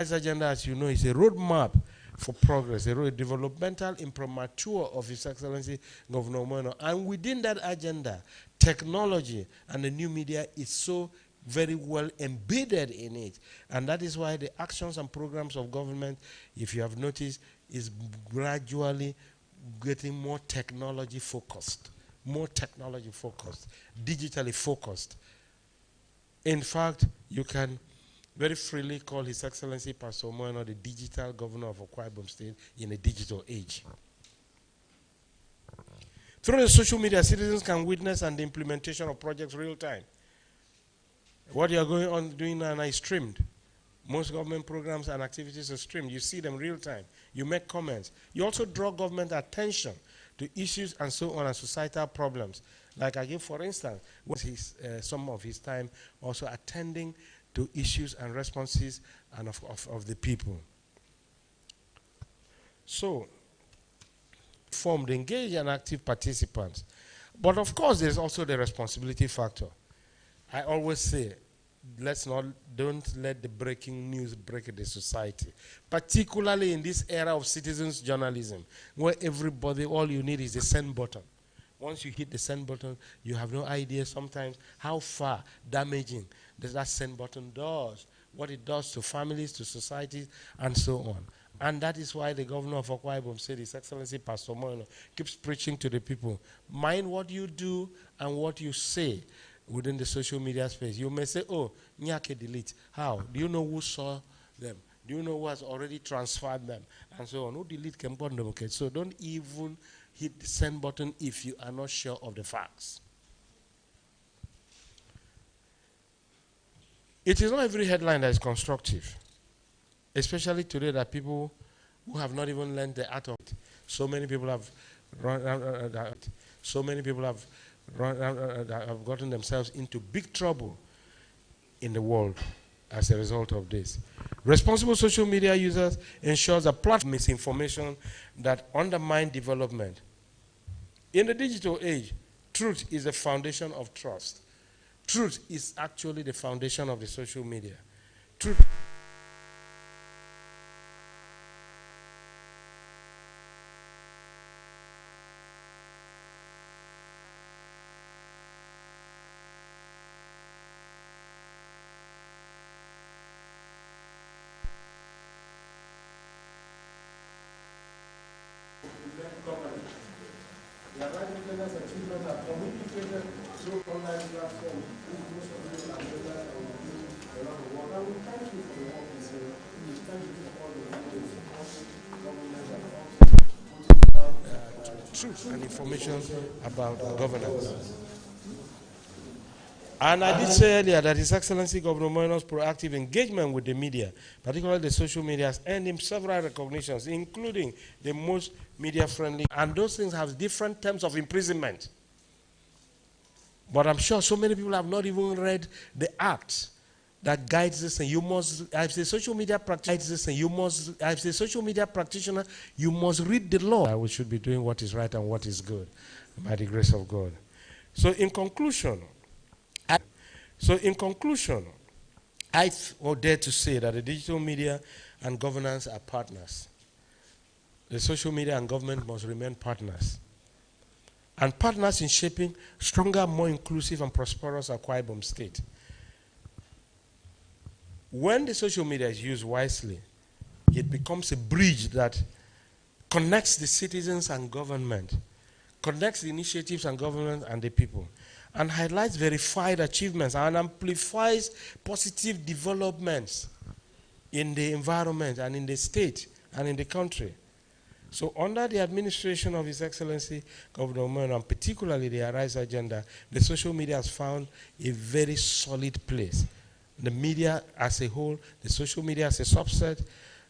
This agenda, as you know, is a roadmap for progress, a developmental imprimatur of His Excellency Governor Moeno. And within that agenda, technology and the new media is so very well embedded in it. And that is why the actions and programs of government, if you have noticed, is gradually getting more technology focused, digitally focused. In fact, you can very freely call His Excellency Pastor Moeno the digital governor of Akwa Ibom State in a digital age. Through the social media, citizens can witness and the implementation of projects real time. What you are going on doing now is streamed. Most government programs and activities are streamed. You see them real time. You make comments. You also draw government attention to issues and so on and societal problems. Like I give, for instance, some of his time also attending to issues and responses and of the people. So, informed, engaged, and active participants. But of course, there's also the responsibility factor. I always say, don't let the breaking news break the society. Particularly in this era of citizens journalism, where everybody, all you need is the send button. Once you hit the send button, you have no idea sometimes how far damaging that send button does, what it does to families, to societies, and so on. And that is why the governor of Akwa Ibom said, His Excellency Pastor Moeno keeps preaching to the people, mind what you do and what you say within the social media space. You may say, oh, Nyake delete. How? Do you know who saw them? Do you know who has already transferred them? And so on. Who delete can put them, okay? So don't even hit the send button if you are not sure of the facts. It is not every headline that is constructive, especially today that people who have not even learned the art of it. So many people have have gotten themselves into big trouble in the world as a result of this. Responsible social media users ensures a platform misinformation that undermine development. In the digital age, truth is the foundation of trust. Truth is actually the foundation of the social media. Truth. Truth and information about governance. And I did say earlier that His Excellency Governor Moeno's proactive engagement with the media, particularly the social media, has earned him several recognitions, including the most media-friendly. And those things have different terms of imprisonment. But I'm sure so many people have not even read the act that guides this, and you must, as a social media practitioner, you must read the law. We should be doing what is right and what is good, by the grace of God. So in conclusion, I dare to say that the digital media and governance are partners. The social media and government must remain partners. And partners in shaping stronger, more inclusive and prosperous Akwa Ibom State. When the social media is used wisely, it becomes a bridge that connects the citizens and government, connects the initiatives and government and the people, and highlights verified achievements and amplifies positive developments in the environment and in the state and in the country. So under the administration of His Excellency Governor Moeno, and particularly the Arise agenda, the social media has found a very solid place. The media as a whole, the social media as a subset,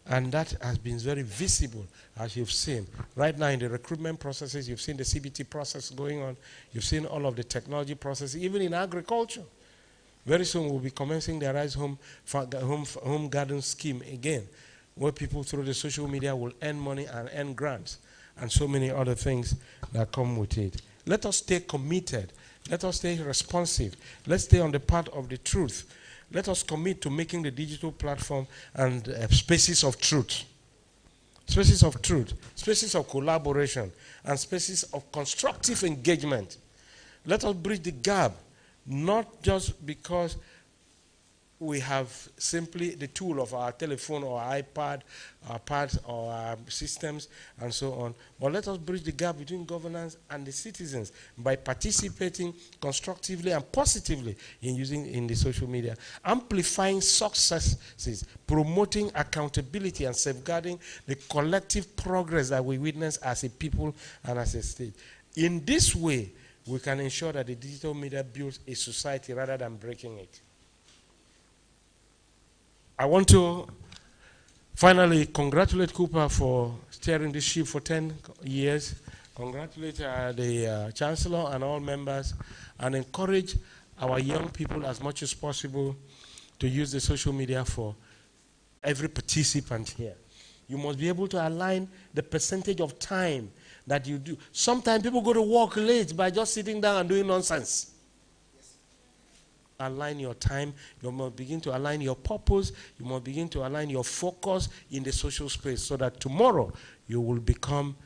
and that has been very visible, as you've seen. Right now in the recruitment processes, you've seen the CBT process going on, you've seen all of the technology processes, even in agriculture. Very soon we'll be commencing the Arise Home Garden Scheme again, where people through the social media will earn money and earn grants, and so many other things that come with it. Let us stay committed. Let us stay responsive. Let's stay on the path of the truth. Let us commit to making the digital platform and spaces of truth. Spaces of truth, spaces of collaboration, and spaces of constructive engagement. Let us bridge the gap, not just because we have simply the tool of our telephone or iPad, our pads or our systems and so on. But let us bridge the gap between governance and the citizens by participating constructively and positively in using in the social media, amplifying successes, promoting accountability and safeguarding the collective progress that we witness as a people and as a state. In this way, we can ensure that the digital media builds a society rather than breaking it. I want to finally congratulate Cooper for steering this ship for 10 years, congratulate the Chancellor and all members, and encourage our young people as much as possible to use the social media for every participant here. You must be able to align the percentage of time that you do. Sometimes people go to work late by just sitting down and doing nonsense. Align your time, you must begin to align your purpose, you must begin to align your focus in the social space so that tomorrow you will become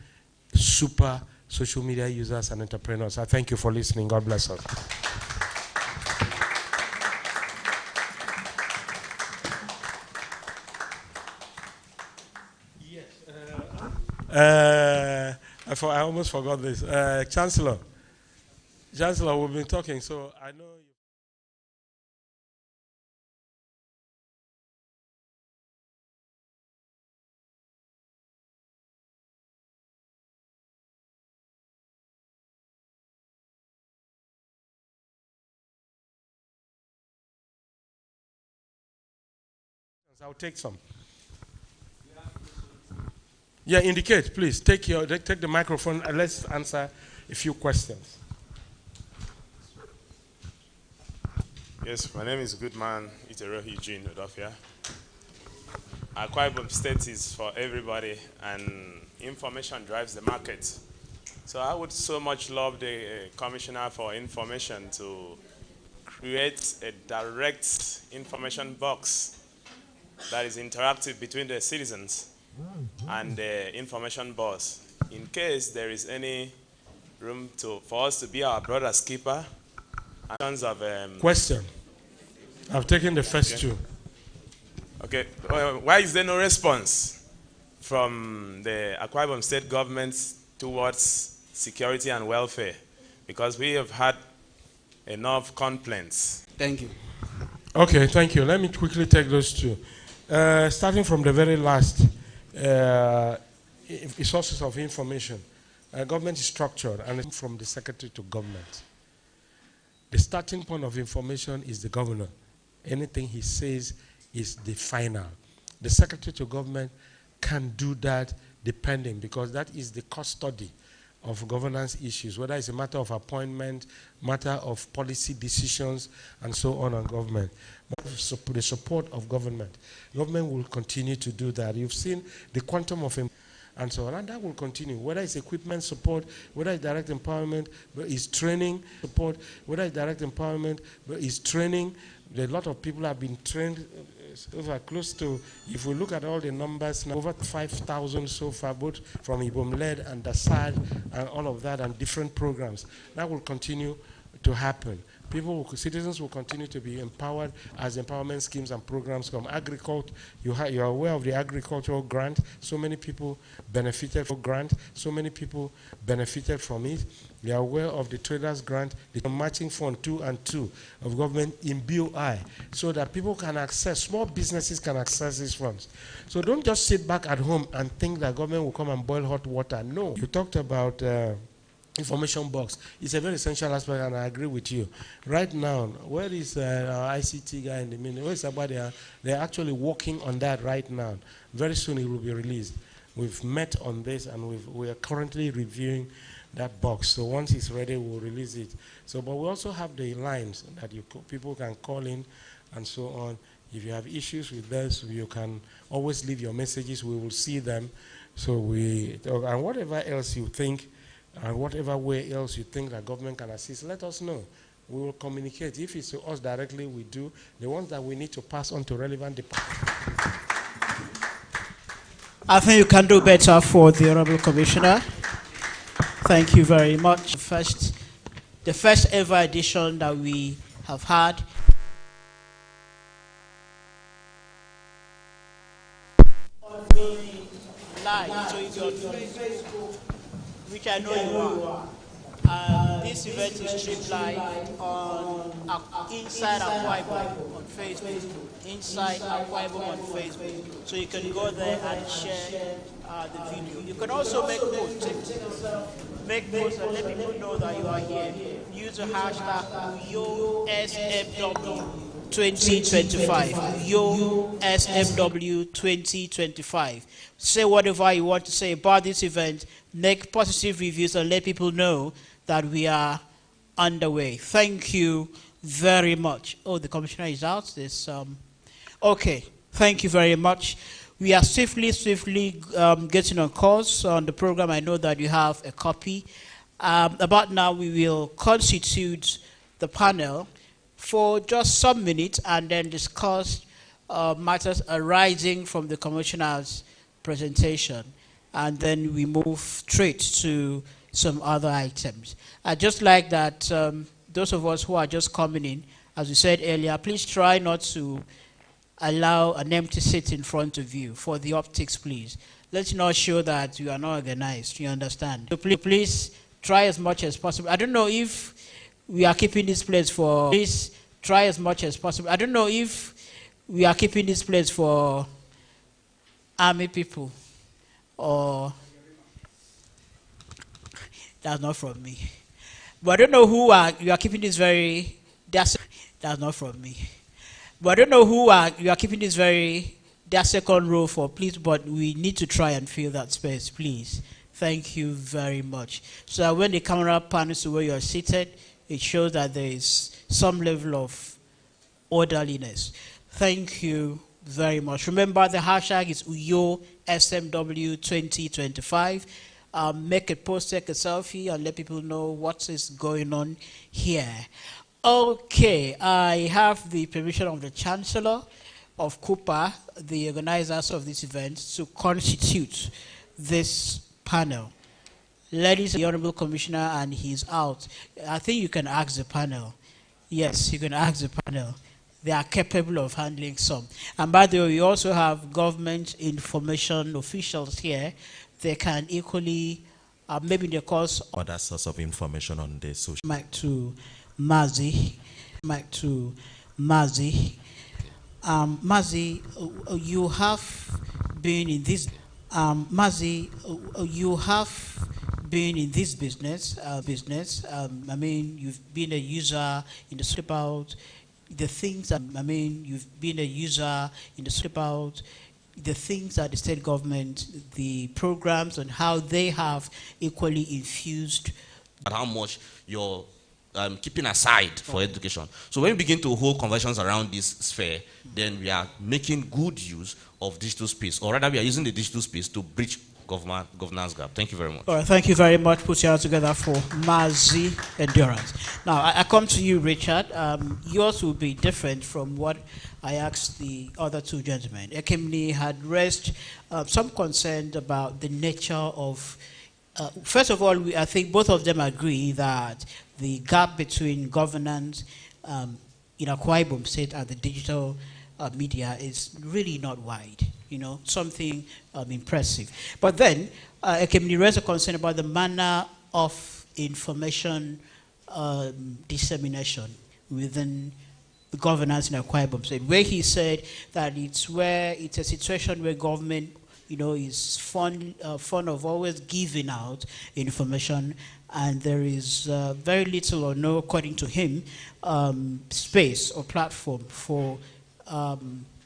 super social media users and entrepreneurs. I thank you for listening. God bless us. Yes. I almost forgot this. Chancellor, we've been talking, so I know you. I'll take some. Yeah, indicate, please. Take the microphone and let's answer a few questions. Yes, my name is Goodman Itero Eugene Odofia. Akwa Ibom State is for everybody, and information drives the market. So I would so much love the Commissioner for Information to create a direct information box that is interactive between the citizens and the information boss. In case there is any room for us to be our brother's keeper, in terms of question. I've taken the first two. Okay, why is there no response from the Akwa Ibom State government towards security and welfare? Because we have had enough complaints. Thank you. Okay, thank you. Let me quickly take those two. Starting from the very last, sources of information. Government is structured and it's from the secretary to government. The starting point of information is the governor. Anything he says is the final. The secretary to government can do that depending, because that is the custody of governance issues, whether it's a matter of appointment, matter of policy decisions, and so on government. But the support of government will continue to do that. You've seen the quantum of and so on, and that will continue. Whether it's equipment support, whether it's direct empowerment, but it's training support, whether it's direct empowerment, but it's training. A lot of people have been trained over close to, if we look at all the numbers now, over 5,000 so far, both from Ibom-led and Dasad and all of that and different programs. That will continue to happen. Citizens will continue to be empowered as empowerment schemes and programs come. Agriculture, you're aware of the agricultural grant. So many people benefited from grant. So many people benefited from it. You're aware of the traders grant, the matching fund 2 and 2 of government in BOI, so that people can access, small businesses can access these funds. So don't just sit back at home and think that government will come and boil hot water. No. You talked about information box. It's a very essential aspect, and I agree with you. Right now, where is our ICT guy in the minute? Where is somebody? They're actually working on that right now. Very soon it will be released. We've met on this, and we are currently reviewing that box. So once it's ready, we'll release it. So, but we also have the lines that people can call in and so on. If you have issues with this, you can always leave your messages. We will see them. So and whatever else you think, and whatever way else you think that government can assist, let us know. we will communicate. If it's to us directly, we do. The ones that we need to pass on to relevant departments. I think you can do better for the Honorable Commissioner. Thank you very much. The first ever edition that we have had. Live, so if you're on Facebook, which I know you are, this event is streamed live on Inside Akwa Ibom on Facebook. Inside Akwa Ibom on Facebook. So you can go there and share the video. You can also make posts. Make posts and let people know that you are here. Use the hashtag USMW 2025. USMW 2025. Say whatever you want to say about this event. Make positive reviews and let people know that we are underway. Thank you very much. Oh, the commissioner is out. Okay. Thank you very much. We are swiftly getting on course on the program. I know that you have a copy. About now, we will constitute the panel for just some minutes and then discuss matters arising from the commissioner's presentation. And then we move straight to some other items. I'd just like that those of us who are just coming in, as we said earlier, please try not to allow an empty seat in front of you for the optics, please. Let's not show that you are not organized, you understand? So please try as much as possible. I don't know if we are keeping this place for, please try as much as possible. I don't know if we are keeping this place for army people or, that's not from me. But I don't know who you are keeping this very, that's not from me. But I don't know who you are keeping this that second row for, please, but we need to try and fill that space, please. Thank you very much. So that when the camera pans to where you are seated, it shows that there is some level of orderliness. Thank you very much. Remember, the hashtag is UYOSMW 2025. Make a post, take a selfie, and let people know what is going on here. Okay, I have the permission of the Chancellor of Cooper, the organizers of this event, to constitute this panel. Ladies, the Honorable Commissioner, and he's out. I think you can ask the panel. Yes, you can ask the panel. They are capable of handling some. And by the way, we also have government information officials here. They can equally, maybe in the course of other source of information on the social. Mic to Mazi. Mazi, you have been in this. Mazi, you have been in this business. I mean, you've been a user in the about the things. You've been a user in the about the things that the state government, the programs, and how they have equally infused. How much you're keeping aside for education. So when we begin to hold conversations around this sphere, then we are making good use of digital space, or rather we are using the digital space to bridge governance gap. Thank you very much. All right, thank you very much. Put your hands together for Mazi Endurance. Now, I come to you, Richard. Yours will be different from what I asked the other two gentlemen. Ekemni had raised some concern about the nature of, first of all, I think both of them agree that the gap between governance in Akwa Ibom State and the digital media is really not wide, something impressive. But then, Ekemni raised a concern about the manner of information dissemination within the governance in Akwa Ibom State, where he said that it's a situation where government, is fond of always giving out information, and there is very little or no, according to him, space or platform for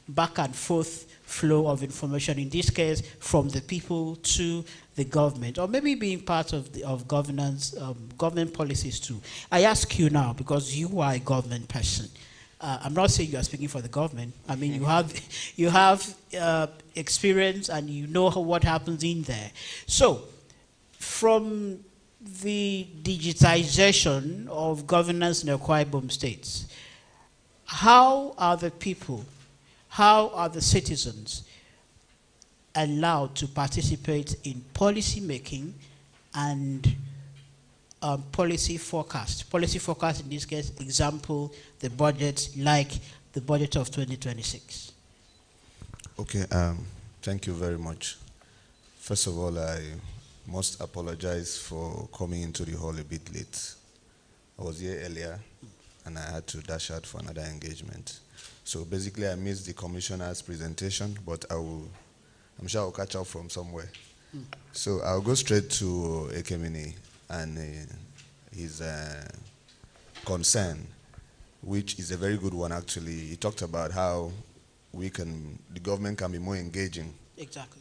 back and forth flow of information, in this case from the people to the government, or maybe being part of governance, government policies too. I ask you now, because you are a government person, I'm not saying you are speaking for the government. I mean, you have experience and you know what happens in there. So, from the digitization of governance in Akwa Ibom states, how are the people, how are the citizens allowed to participate in policy making and policy forecast? Policy forecast in this case, example, the budget, like the budget of 2026. Okay, thank you very much. First of all, I must apologize for coming into the hall a bit late. I was here earlier and I had to dash out for another engagement. So basically I missed the commissioner's presentation, but I'm sure I'll catch up from somewhere. So I'll go straight to Ekemini and his concern, which is a very good one actually. He talked about how the government can be more engaging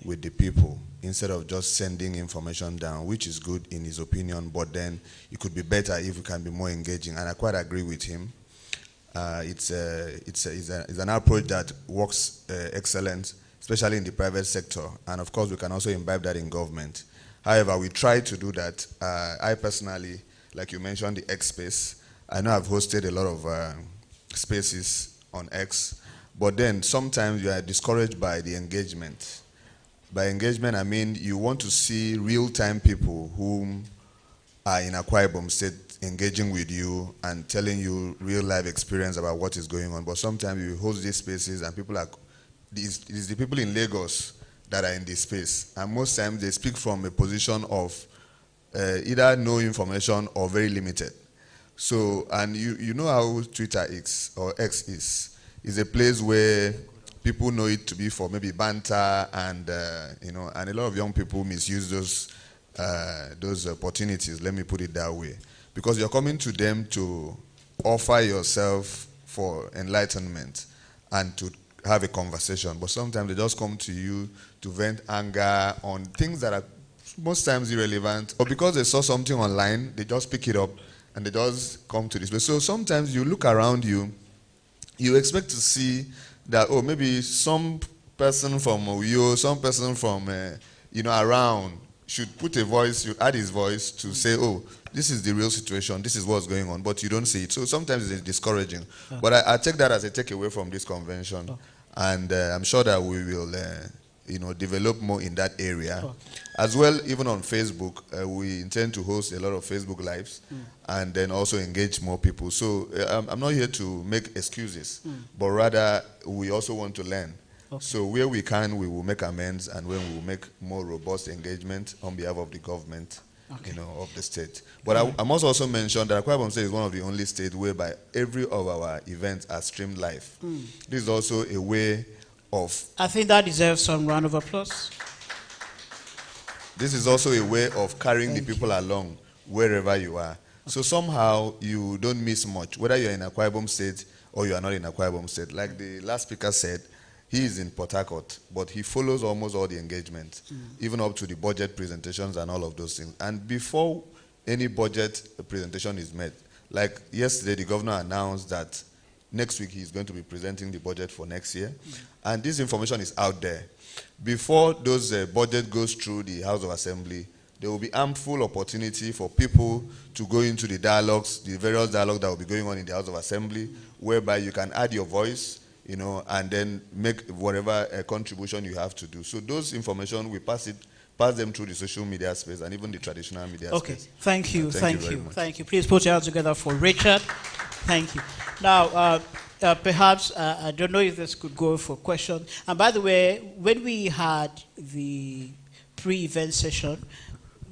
with the people instead of just sending information down, which is good in his opinion, but then it could be better if we can be more engaging, and I quite agree with him. It's an approach that works excellent, especially in the private sector, and of course we can also imbibe that in government. However, we try to do that. I personally, like you mentioned, the X space, I know I've hosted a lot of spaces on X, but then sometimes you are discouraged by the engagement. By engagement, I mean you want to see real-time people who are in Akwa Ibom State engaging with you and telling you real-life experience about what is going on. But sometimes you host these spaces and people are, it's the people in Lagos that are in this space. And most times they speak from a position of either no information or very limited. So, and you know how Twitter X or X is a place where people know it to be for maybe banter and and a lot of young people misuse those opportunities. Let me put it that way, because you're coming to them to offer yourself for enlightenment and to have a conversation, but sometimes they just come to you to vent anger on things that are most times irrelevant, or because they saw something online, they just pick it up and they just come to this place. So sometimes you look around you, you expect to see that, oh, maybe some person from Uyo, some person from, around should put a voice, should add his voice to say, oh, this is the real situation, this is what's going on, but you don't see it. So sometimes it's discouraging. But I take that as a takeaway from this convention, and I'm sure that we will, develop more in that area. As well, even on Facebook, we intend to host a lot of Facebook Lives and then also engage more people. So I'm not here to make excuses, but rather we also want to learn. So where we can, we will make amends, and when we will make more robust engagement on behalf of the government, of the state. But I must also mention that Akwa Ibom State is one of the only states whereby every of our events are streamed live. This is also a way of... I think that deserves some round of applause. This is also a way of carrying the people along wherever you are. So somehow you don't miss much, whether you're in Akwa Ibom State or you are not in Akwa Ibom State. Like the last speaker said, he is in Port Harcourt, but he follows almost all the engagement, even up to the budget presentations and all of those things. And before any budget presentation is made, like yesterday, the governor announced that next week he's going to be presenting the budget for next year. And this information is out there. Before those budget goes through the House of Assembly, there will be ample opportunity for people to go into the dialogues, the various dialogues that will be going on in the House of Assembly, whereby you can add your voice, and then make whatever contribution you have to do. So those information, we pass them through the social media space and even the traditional media space. Okay, thank you, Thank thank you. Please put your hands together for Richard. Thank you. Now, perhaps, I don't know if this could go for questions. And by the way, when we had the pre-event session,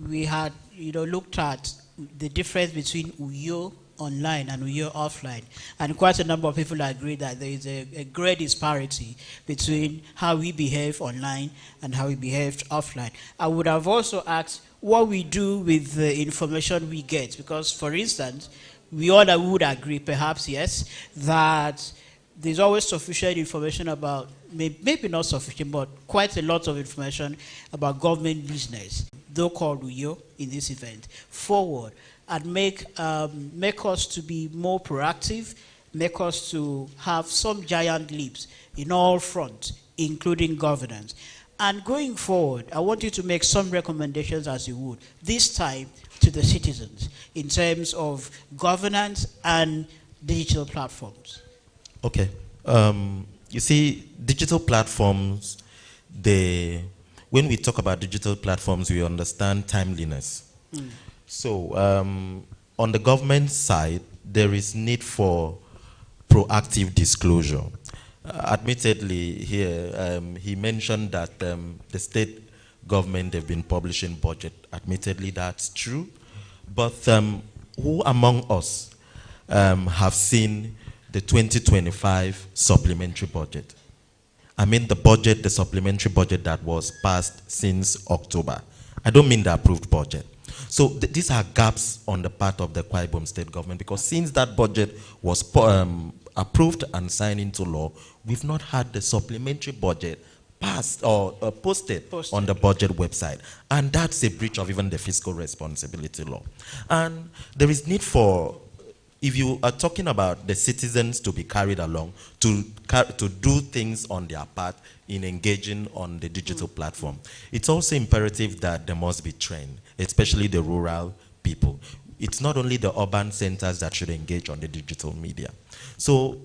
we had, looked at the difference between Uyo online and Uyo offline. And quite a number of people agree that there is a great disparity between how we behave online and how we behaved offline. I would have also asked what we do with the information we get, because, for instance, we all would agree, perhaps, yes, that there's always sufficient information about, maybe not sufficient, but quite a lot of information about government business, though called Uyo in this event, forward, and make us to be more proactive, make us to have some giant leaps in all fronts, including governance. And going forward, I want you to make some recommendations as you would, this time to the citizens, in terms of governance and digital platforms. Okay. You see, digital platforms, when we talk about digital platforms, we understand timeliness. So on the government side, there is need for proactive disclosure. Admittedly, here, he mentioned that the state government, they've been publishing budget. Admittedly, that's true. But who among us have seen the 2025 supplementary budget? I mean the supplementary budget that was passed since October. I don't mean the approved budget. So these are gaps on the part of the Akwa Ibom state government, because since that budget was approved and signed into law, we've not had the supplementary budget passed or posted on the budget website. And that's a breach of even the fiscal responsibility law. And there is need for, if you are talking about the citizens to be carried along, to do things on their part in engaging on the digital platform, it's also imperative that they must be trained, especially the rural people. It's not only the urban centers that should engage on the digital media. So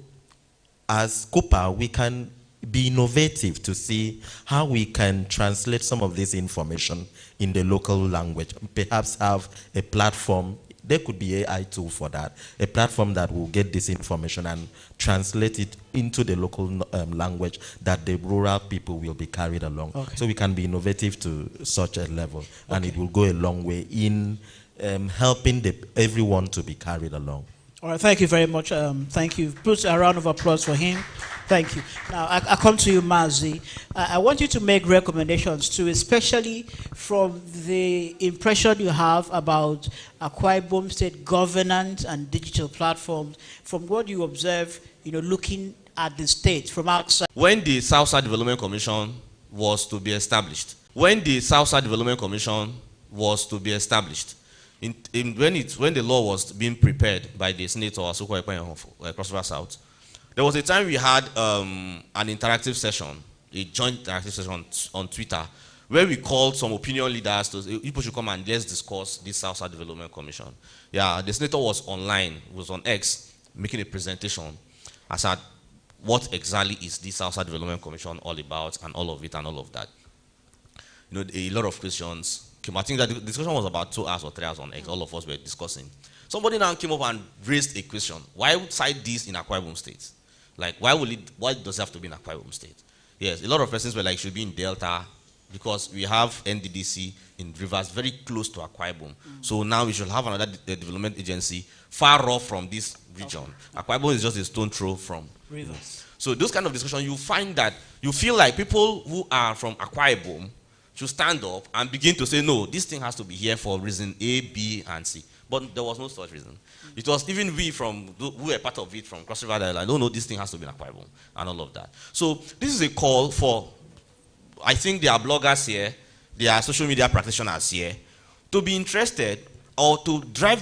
as COPA, we can be innovative to see how we can translate some of this information in the local language. Perhaps have a platform, there could be AI tool for that, a platform that will get this information and translate it into the local language that the rural people will be carried along. Okay. So we can be innovative to such a level, and it will go a long way in helping everyone to be carried along. All right, thank you very much. Thank you. Put a round of applause for him. Thank you. Now, I come to you, Mazi. I want you to make recommendations too, especially from the impression you have about Akwa Ibom State governance and digital platforms, from what you observe, looking at the state from outside. When the Southside Development Commission was to be established, when the law was being prepared by the Senator Asoko Ekpenyong of Cross River South, there was a time we had an interactive session, a joint interactive session on Twitter, where we called some opinion leaders to say, people should come and let's discuss this Southside Development Commission. Yeah, the Senator was online, was on X, making a presentation. I said, what exactly is this Southside Development Commission all about, and all of it and all of that? A lot of questions. I think that the discussion was about 2 hours or 3 hours on X. All of us were discussing. Somebody now came up and raised a question. Why would cite this in Akwa Ibom State? Like, why does it have to be in Akwa Ibom State? Yes, a lot of persons were like, should be in Delta, because we have NDDC in Rivers very close to Akwa Ibom. So now we should have another development agency far off from this region. Akwa Ibom is just a stone throw from Rivers. So those kind of discussion, you find that you feel like people who are from Akwa Ibom should stand up and begin to say, no, this thing has to be here for reason A, B, and C. But there was no such reason. It was even we who were part of it from Cross River, like, no, this thing has to be in Akwa Ibom, and all of that. So this is a call for, I think there are bloggers here, there are social media practitioners here, to be interested or to drive